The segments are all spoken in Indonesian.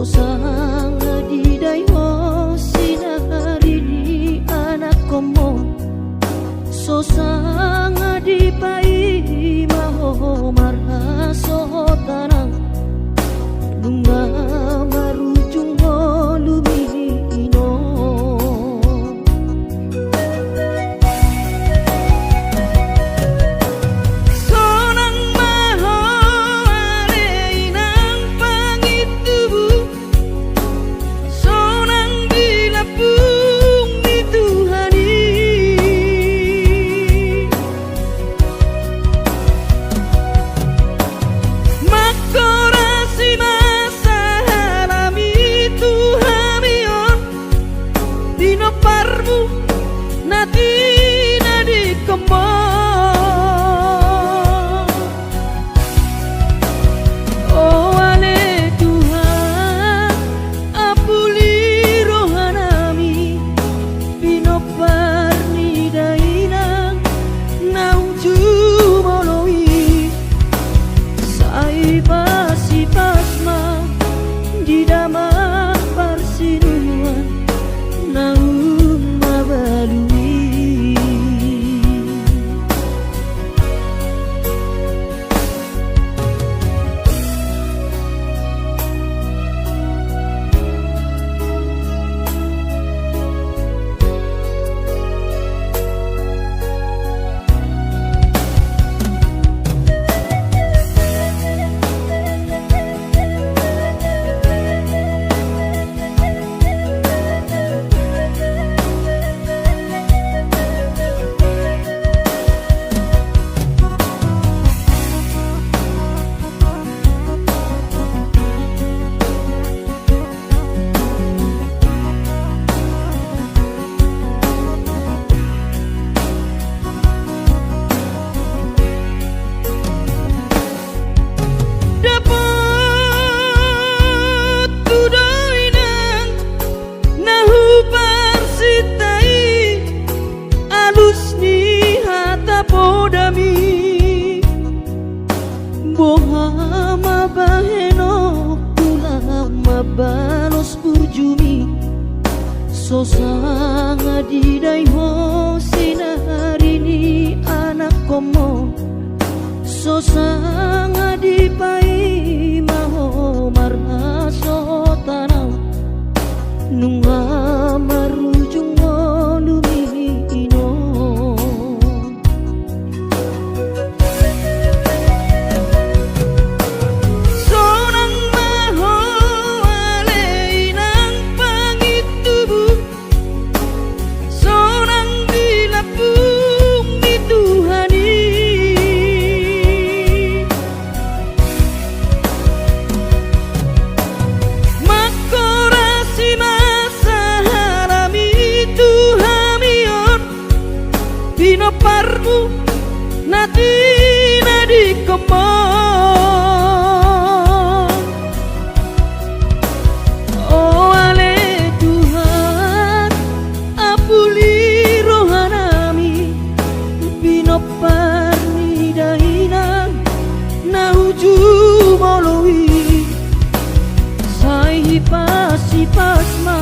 sosanga di daiho sinari di anak komo sosanga di pai maho marha sotanang bunga marujung lumino sonang maho aleinang pangitubu sonang dilapung di Tuhani makorasi masa halami Tuhamion dino parmu nati nadi kemo oh ale Tuhan apuli rohanami bino parni dainang nauju moloi sai pasi pasma di daman parsinuan naum mabalui dapat tudoinang nahu parsitai alus ni hata podami bohama baheno ulama balos burjumi sosanga di daiho sinari ni anak komo sosanga di pai maho marha sotanau nunga marujung lumino sonang maho aleinang pangitubu sonang dilapung di Tuhani makorasi masa halami Tuhamion bino parmu nati nadi kemo oh ale Tuhan apuli rohanami bino parni dainang nauju moloi sai pasi pasma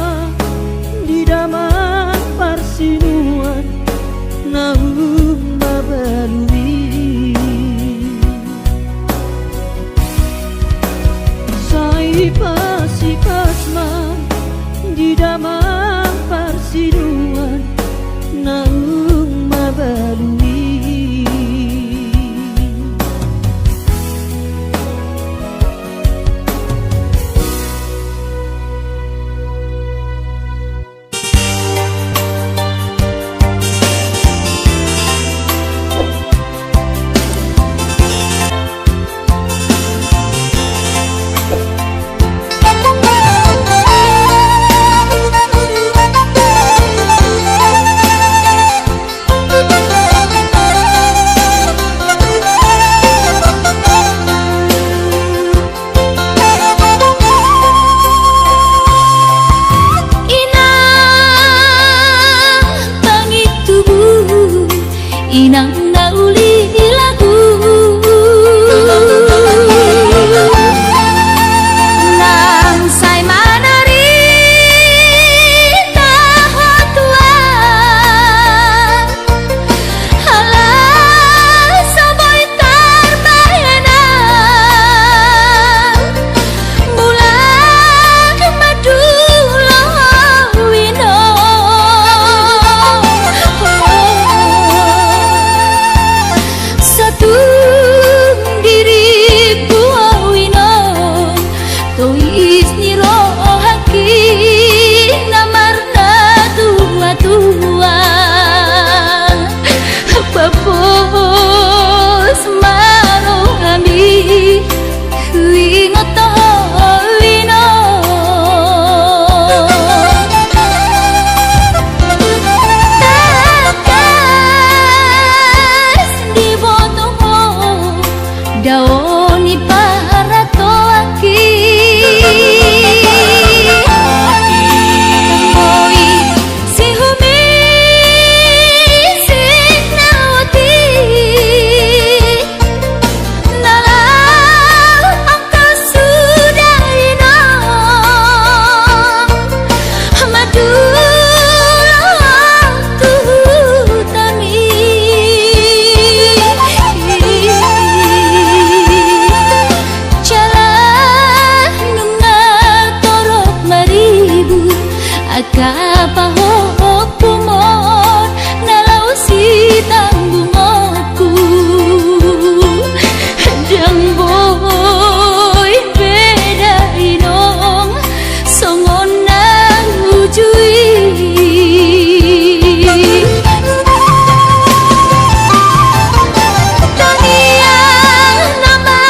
di daman parsinuan naum mabalui sai pasi pasma di daman parsinuan naum mabalui daoni para toaki oi si humi sinawati nalang angka sudaina madu kapahok kumon nalau si tanggungku dang boy beda inong songon nang ujui dunia nama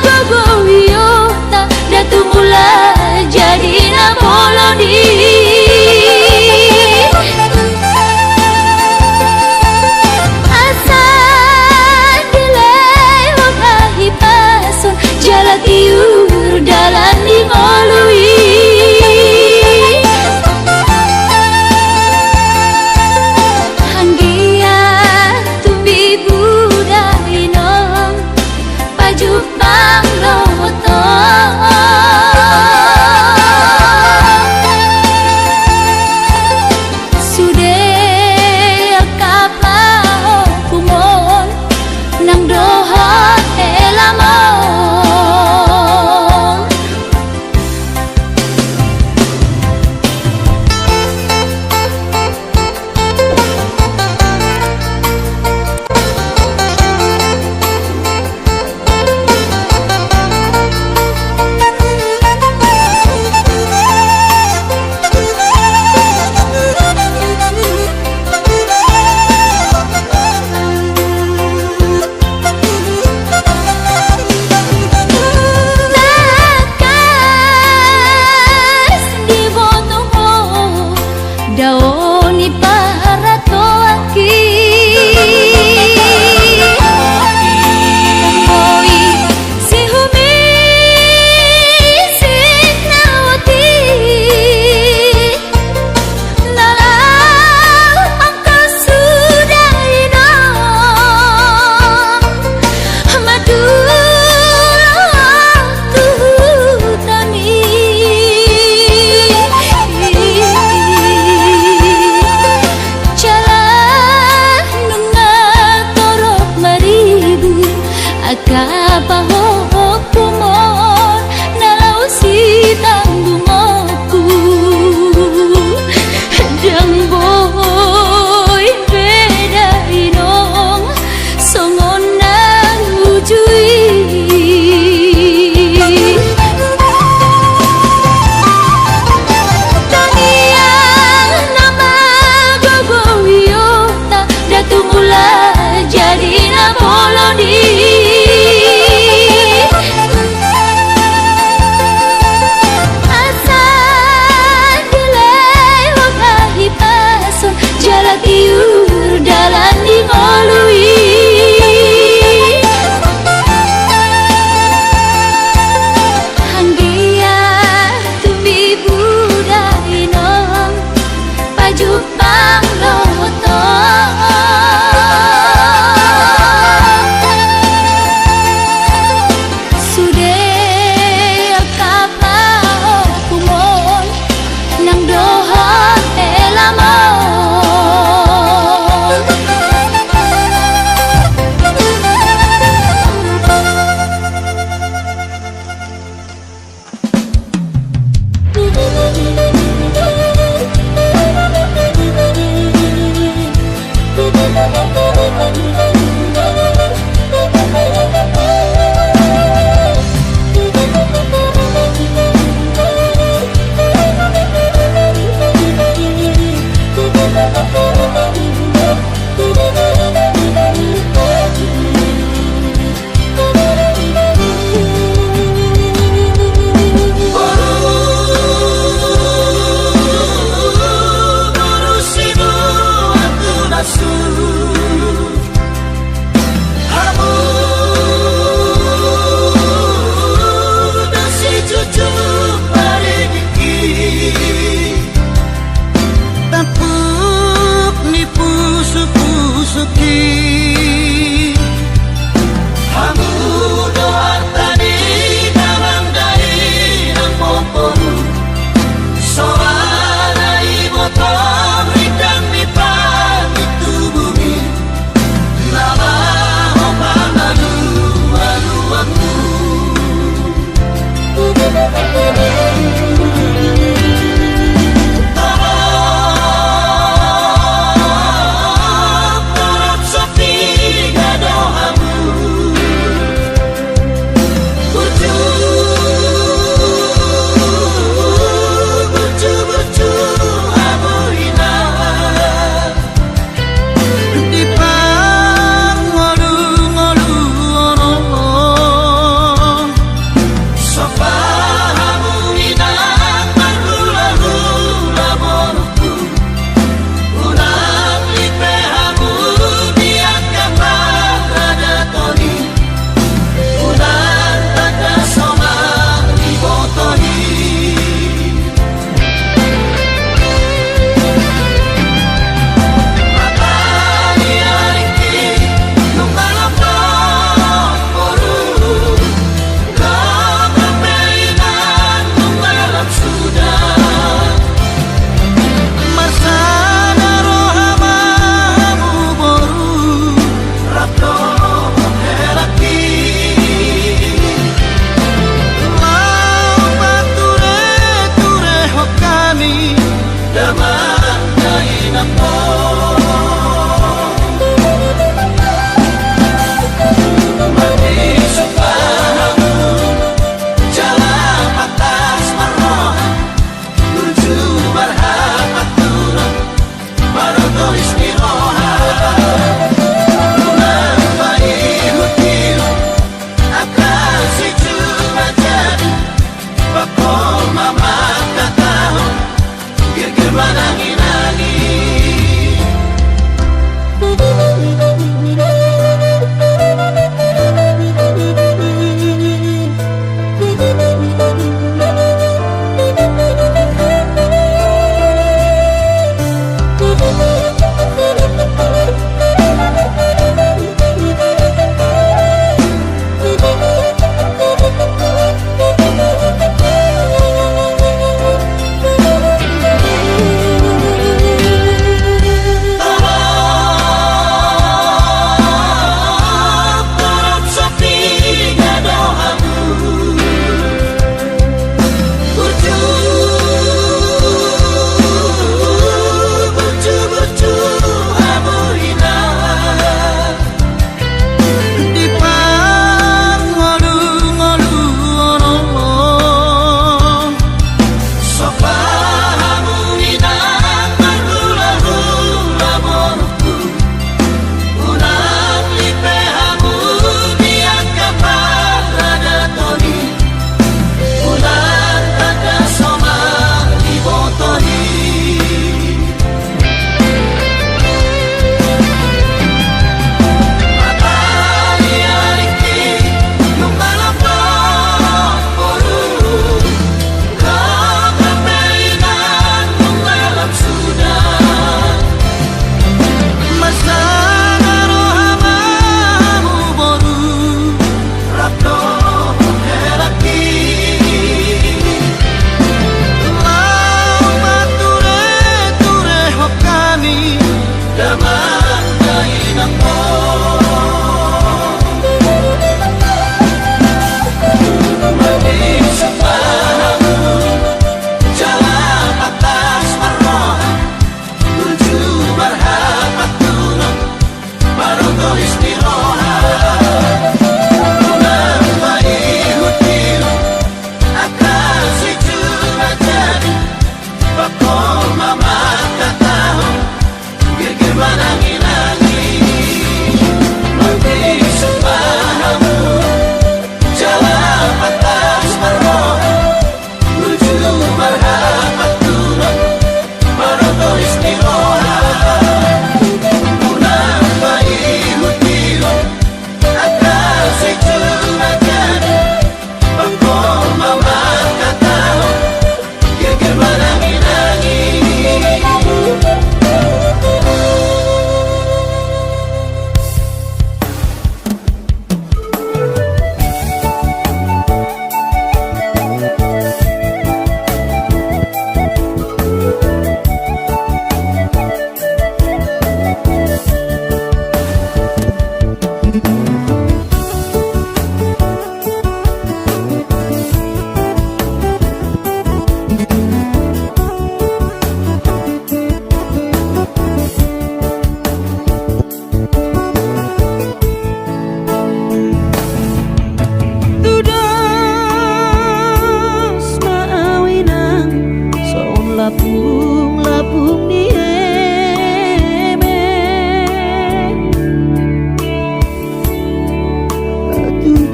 gogoyo tak datu mula jadi na boloni tiur dalam dimolui hanggia tumbi budai nom baju pangloto sudah kapal kumon nang doha elamon daoni para toaki oi si humi sinawati nalang angka sudaina madu kapahok kumon nalau si tanggungku dang boy beda inong songon nang ujui dunia nama gogoyo tak datu mula jadi na boloni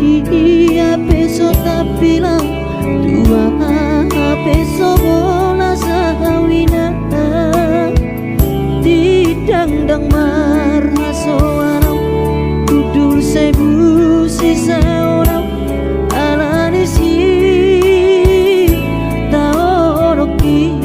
dia besok tak bilang tua besok bola sawina didang-dang marhasoarau kudul sebu sisa orang alani si taoroki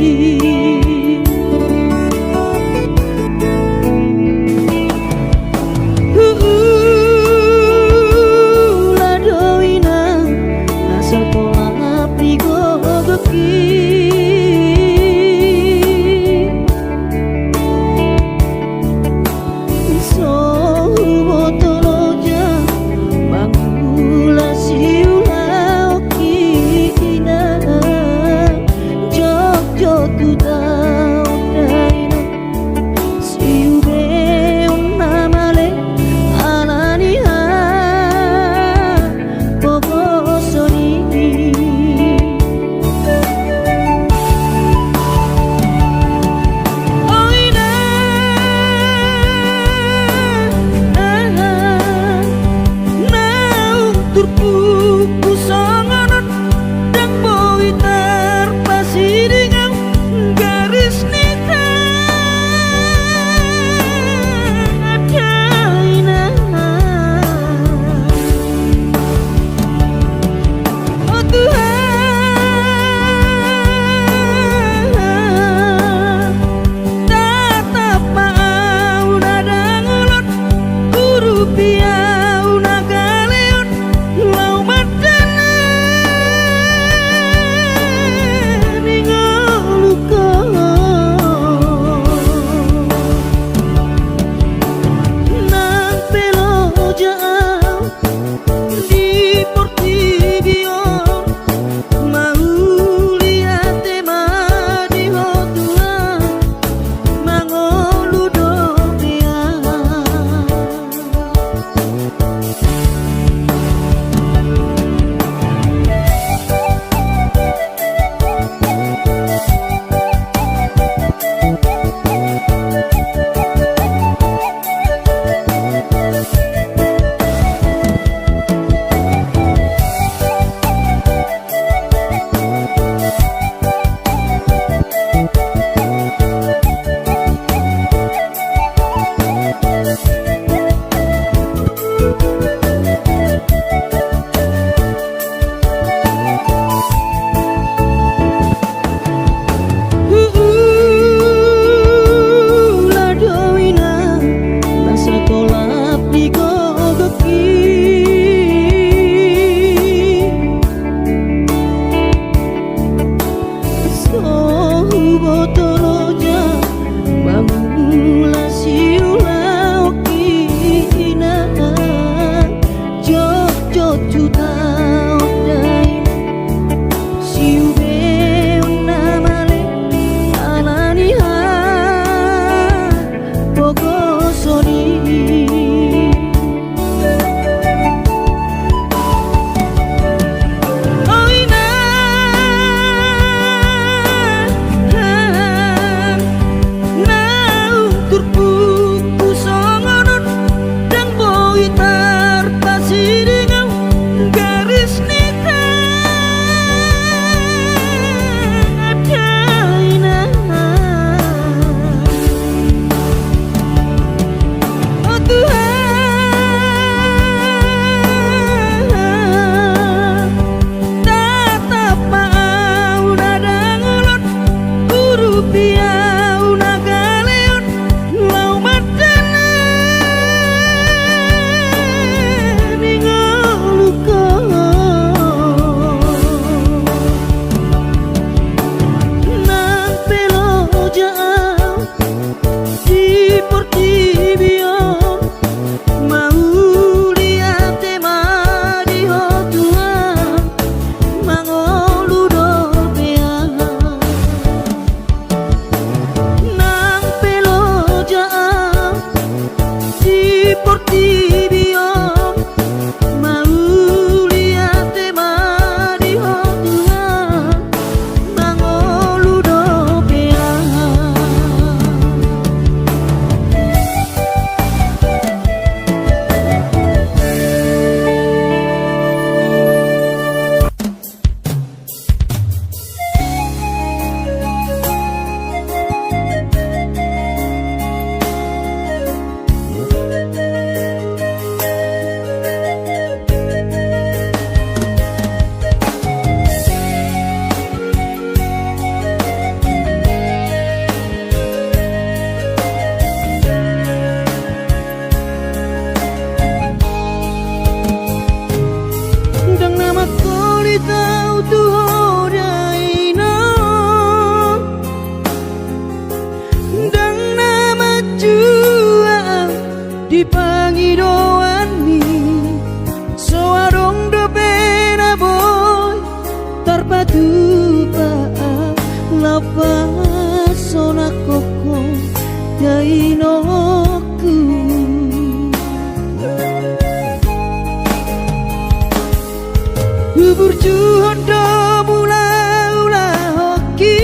Berjuang do mula-ula hoki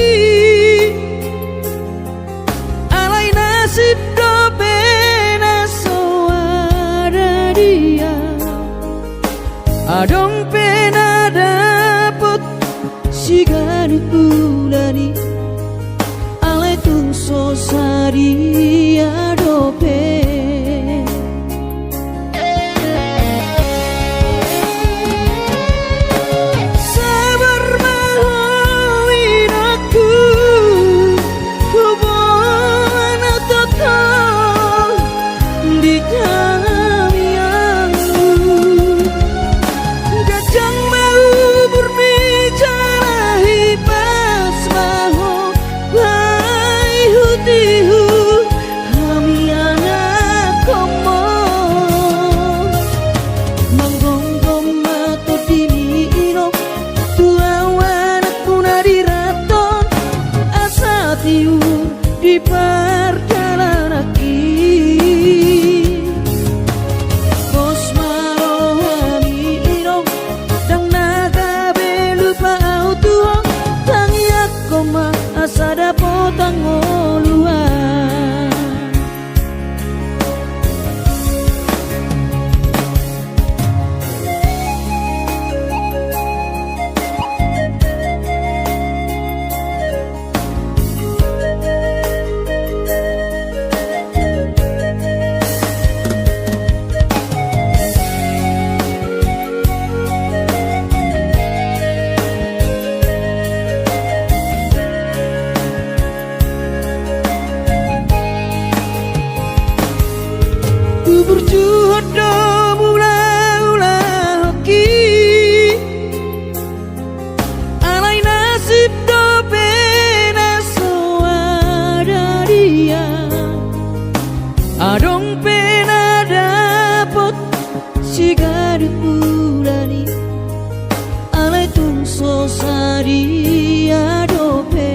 alai nasib do pena soada dia adong pena dapet sigari pulani alai tung sosari adope di perjalanan Bos marohami irong dang naga belupa autuong tangiak koma asada potang oluan berjuang do mula-ula hoki alai nasib do pena soada dia adong pena dapet sigari pulani alai tung sosari adope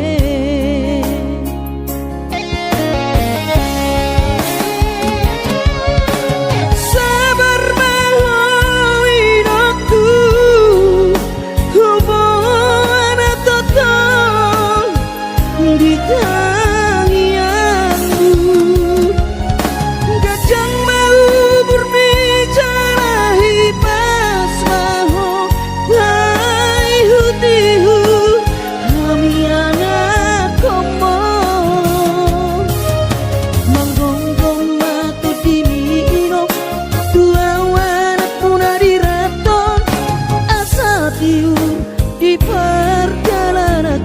di perjalanan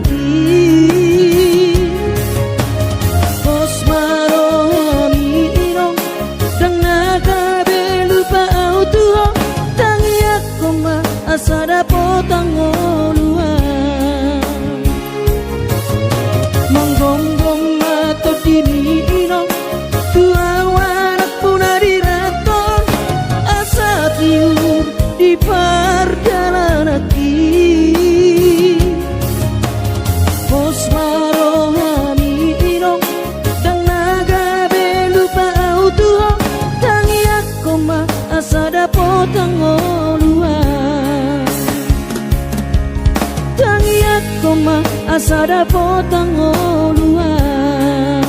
Bos marohami irong dang naga belupa autuong tangiak koma asada potang oluan manggonggong mato dini irong tua wanak puna diraton asa tiur di perjalanan Bos marohami irong dang naga belupa autuong tangiak koma asada potang oluan tangiak koma asada potang oluan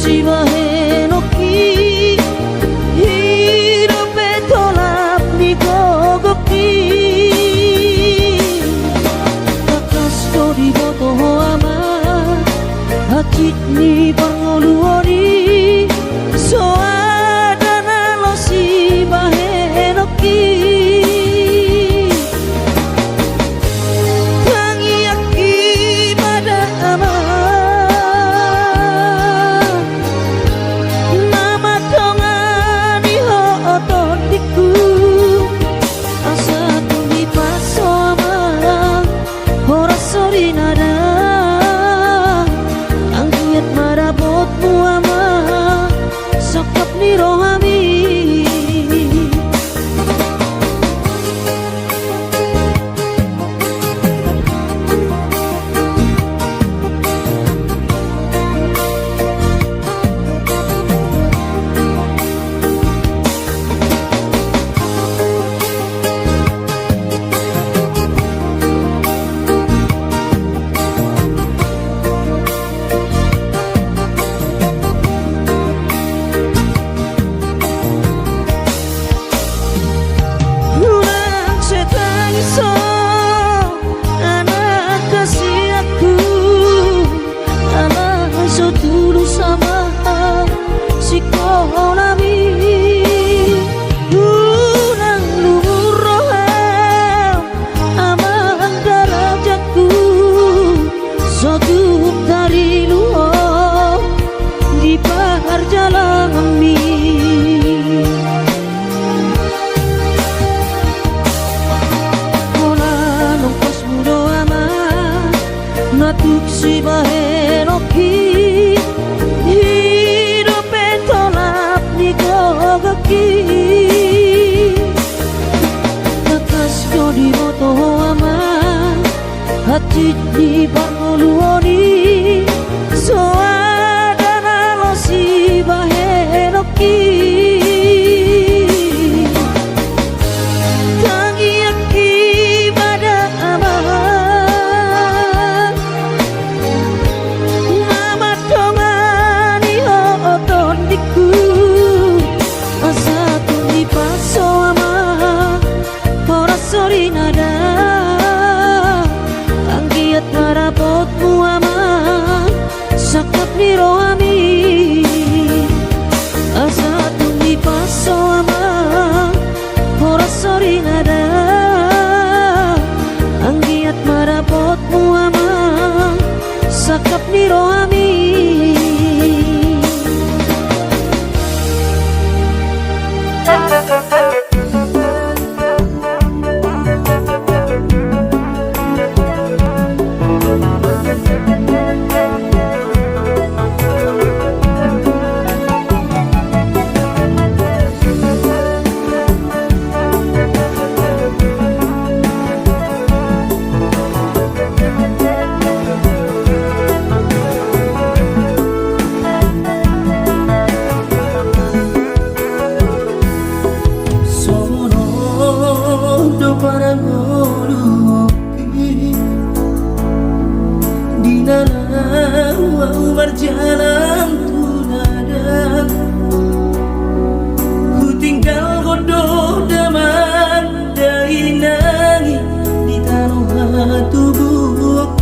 sibahe no ki hidupe tolap ni gogoki kakas to di boto ama hachit ni pangoluori so adana lo sibahe no ki tangi aki pada ama nama tongani ho ototiku asa tumi paso ama ora sori nada angkiat marabotmu ama sokap ni rohami anak kasih aku anak so tulus sama si konami unang luhur roham amang darajatku so tuh dari luar di perjalanan kami natuk sibahe no ki hidupe tolap ni gogoki kakas ko di boto ama hachit ni pangoluori so adana lo sibahe no ki tangi aki pada ama sorry nada angkiat marabotmu ama sakap ni rohami asa tumi paso ama ora sorry nada angkiat marabotmu ama sakap ni rohami berjalan tunadan ku tinggal godoh daman dari nangi di tanah tubuh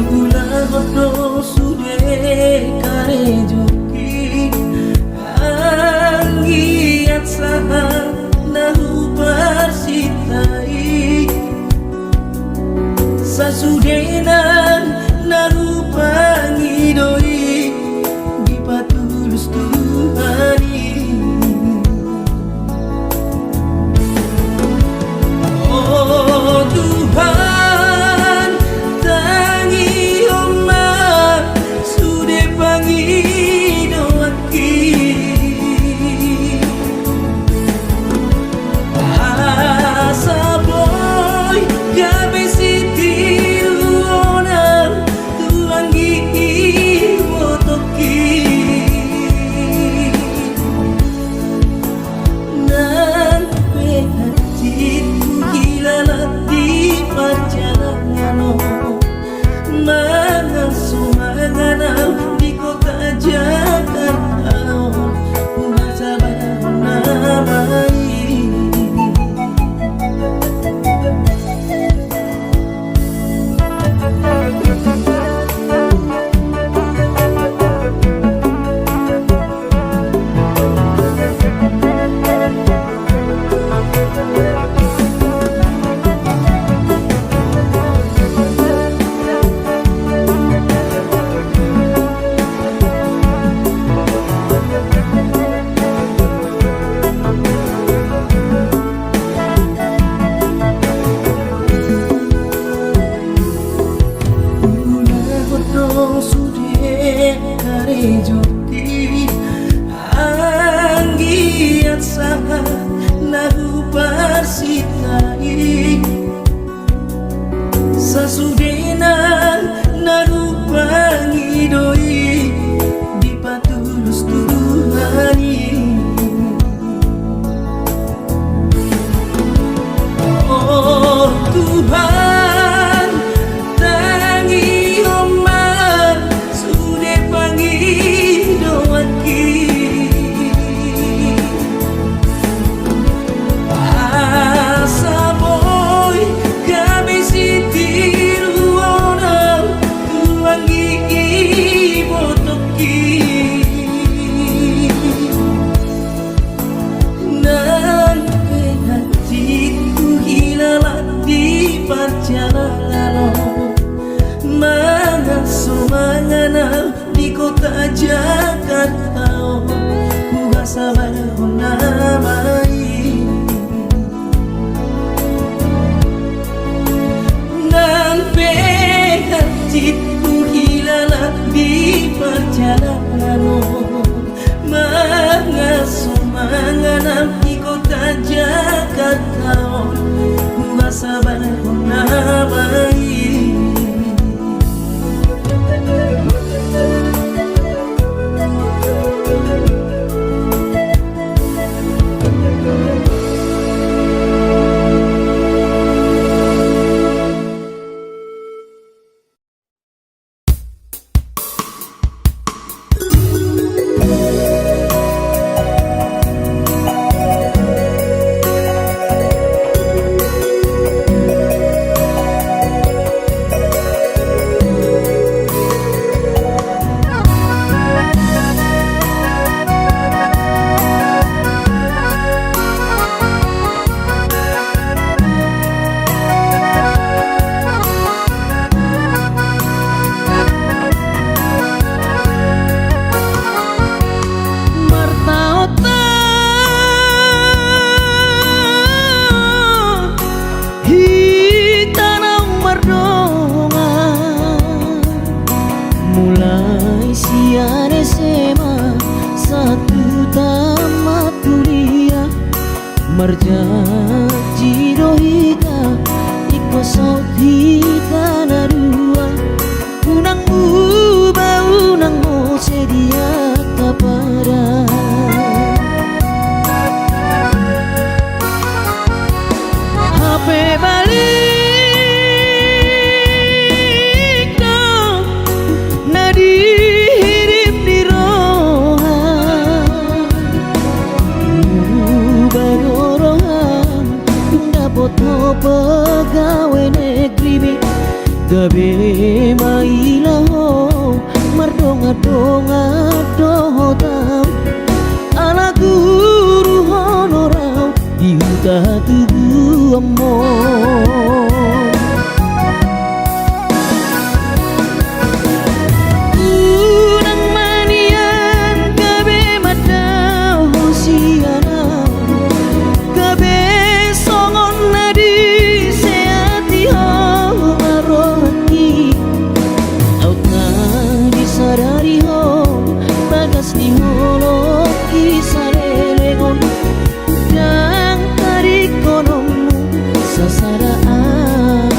gula godoh sudah kare joki anggiat saha nahu persitai Joti anggiat sangat nagu persitai sasudenan nagu pangidoi di patulus Tuhani. Oh Tuhan tangi oman sude pangi doanki asa boy kami sitiru orang tuangi botoki nan hati tu hilalah di perjalanan mengasuh mengenal di kota Jakarta ku rasa menamai nampe hati ku hilalah di perjalanan mengasuh mengenal di kota Jakarta ku rasa menamai. Marjanji dohita iko sohita narua unang uba unang mo sedia kepada HP balik dong nadi hidup di roha foto pegawai negeri gabe mailaho mardonga-donga dohotam ala guru honorau diuta tubuh amor unang manian gabe madau hosiana gabe songon nadi seati ho arohati auka disadari ho bagas di holo kisalelengon dan tadi konomu sasaraan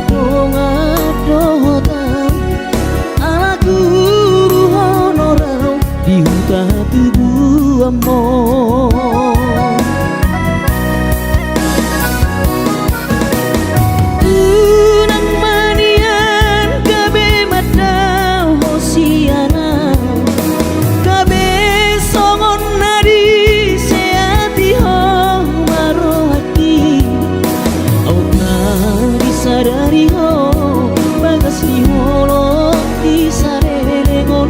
dong adotan ala guru honorau di hutan tubuh amor. Unang manian gabe madau hosiana gabe songon nadi seati ho marohati autna disadari ho bagas ni holo disarelengon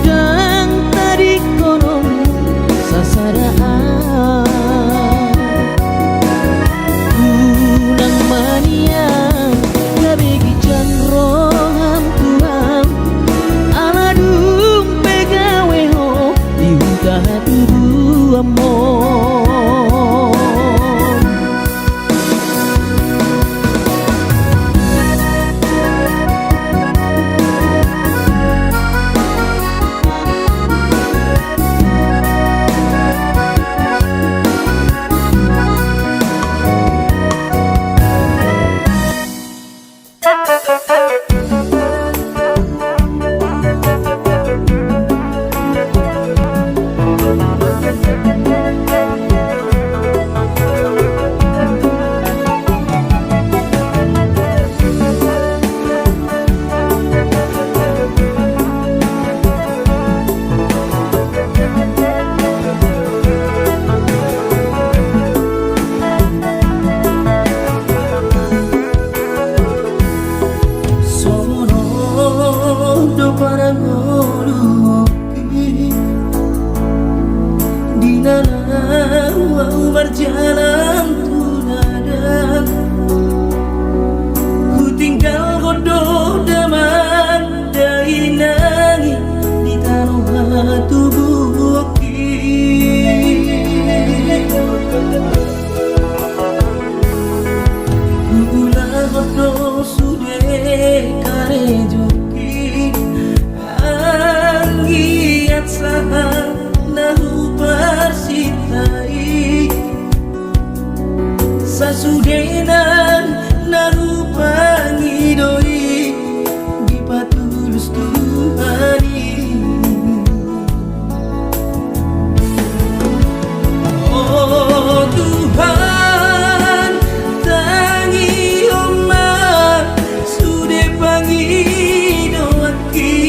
dan tadi konon sasadaan unang mania gabe gijan roham tuang ala dumpe gawe ho diunggah tubuh amor. Berjalan tunadang ku tinggal godoh daman dari nangi di tanah tubuh gula godoh sude kare joki anggiat sahang nahu persitai sasudenan narupangi doi di patulus Tuhani. Oh Tuhan tangi omah sude pangi doaki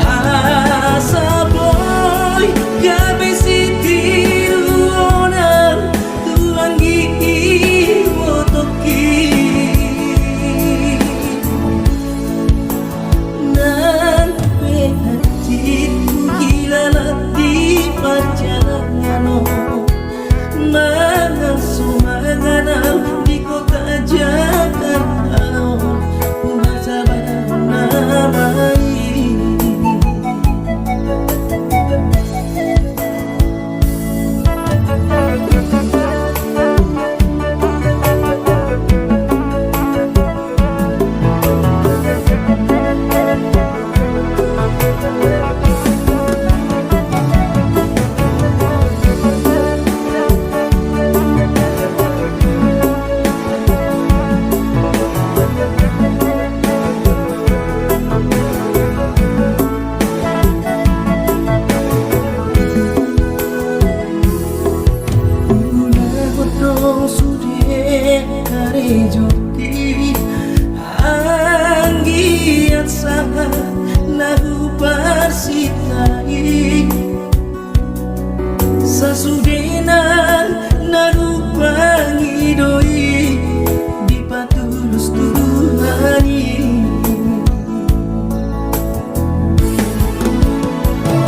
asa boy gabe di kota Jakarta masa namai. Joki anggiat saha nahu persitai sasudenan nahu pangidoi di patulus Tuhani.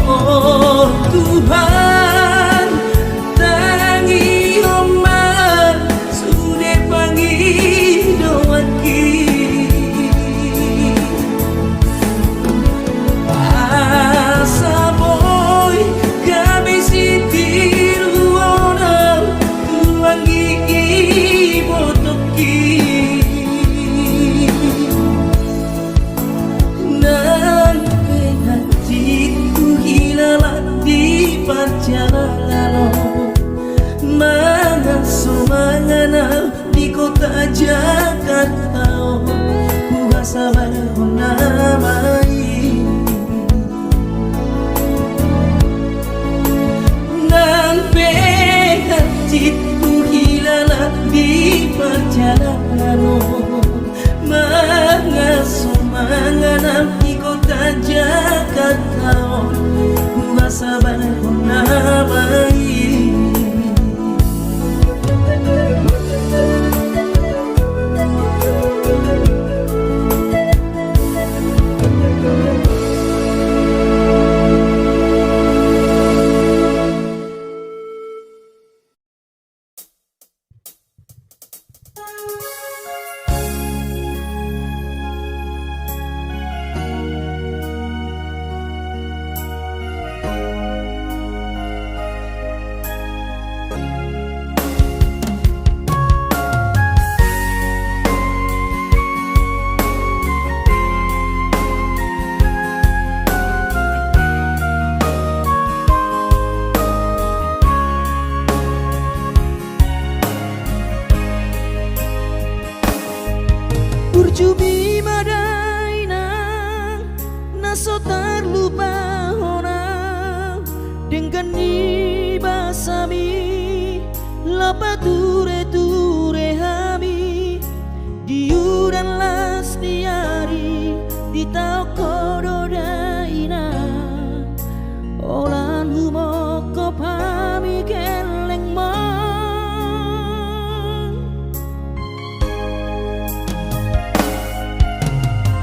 Oh Tuhan tangi omah sude pangi doaki asa boy gabe sitir tak jaga tao Kuha sabar hona mai Nan hatiku hilala di perjalanan Mengasuh mengenal iko tak jaga tao Kuha sabar hona mai Urjubi madaina naso terlupa hona dengan ni basami lapa ture hami diuran las diari di tau kododaina olan humoko pami keleng mo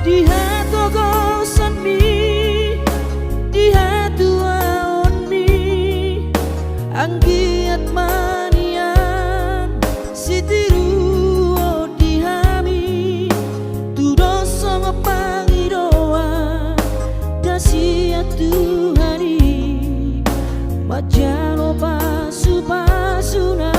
di hatu gosan mi di hatu aon mi anggiat manian sitiru di hami tu dosa pangidoa dasia Tuhani majalo pasu na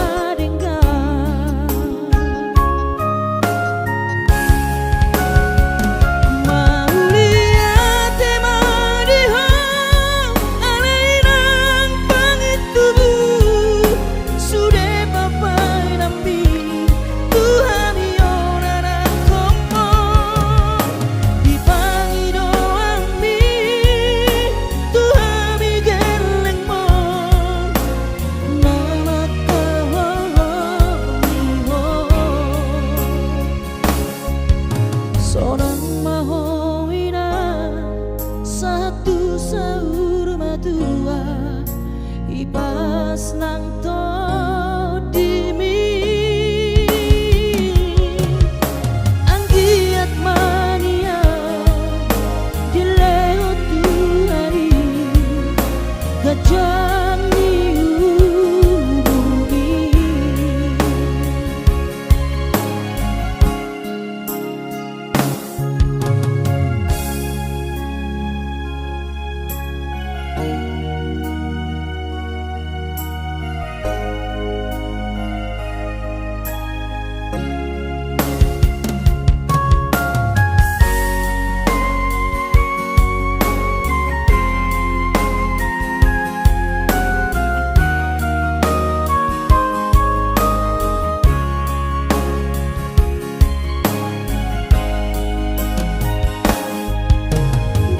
ipas nang to dimi anggiat mania dileo Tuhani gajang niubi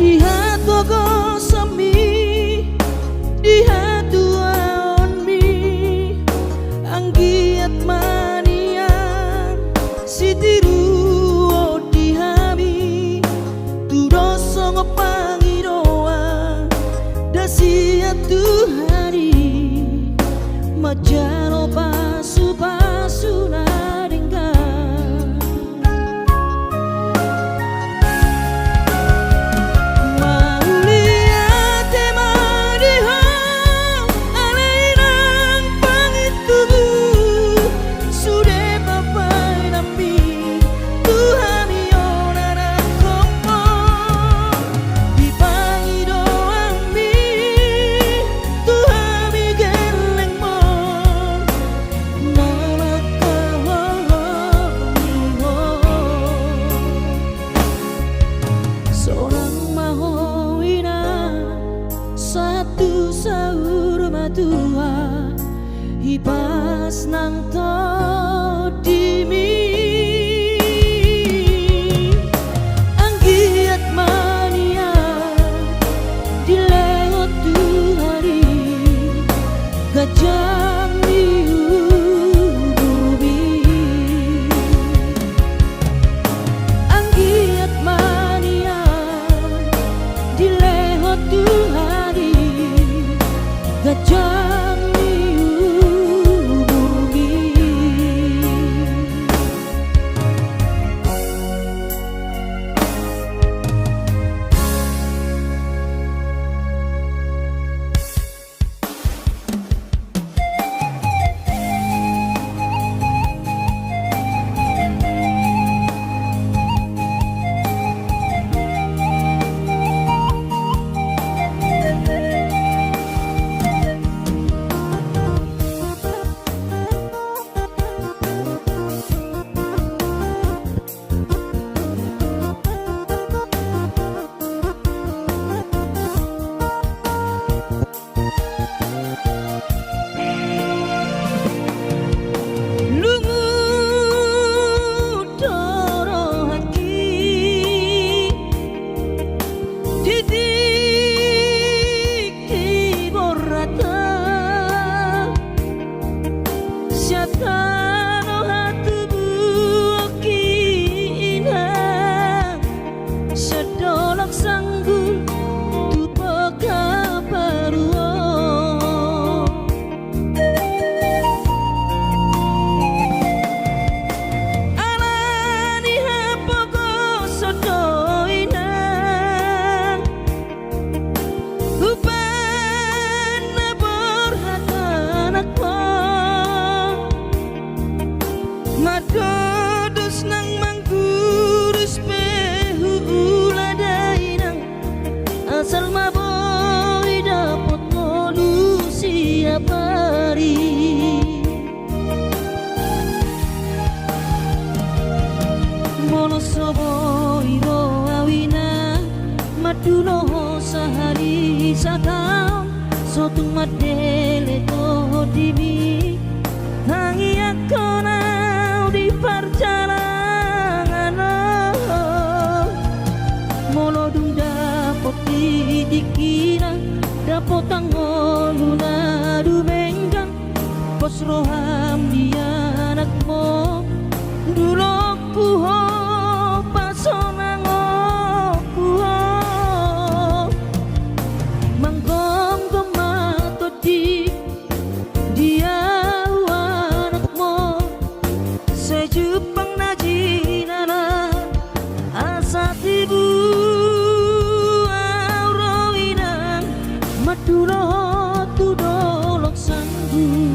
di hatu gosami di hatu aon mi anggiat manian sitiru di hami tu dosa pangidoa dasia Tuhani majalo pasu na tua ipas nang to dimi Madodos nang manggurus pehu ladai nang asal maboy dapot ngolu siap hari mono soboy ro awina maduno sehari sataun sotung madele to dimi tangi akona di perjalanan molodung dapot dikira dapot tangoluna dumenggang pos roham dia anakmu dulu kuho pasonang kuho manggong gemato di dia Jepang najinana asa tibu aurawinang madulo tudolok sanggu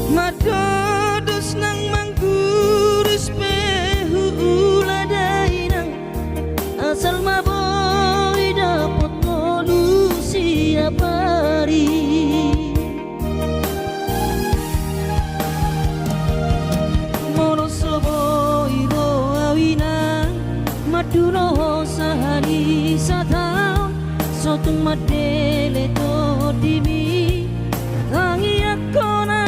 Madodos nang manggurus pehu ladai nang asal maboy dapot ngolu siap hari mono soboy ro awina maduno sehari sataun sotung madele to dimi tangi akona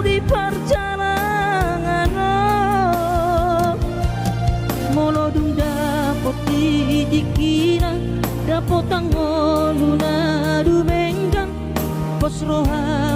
di perjalanan molodung dapot dikira dapot tangoluna dumenggang pos roha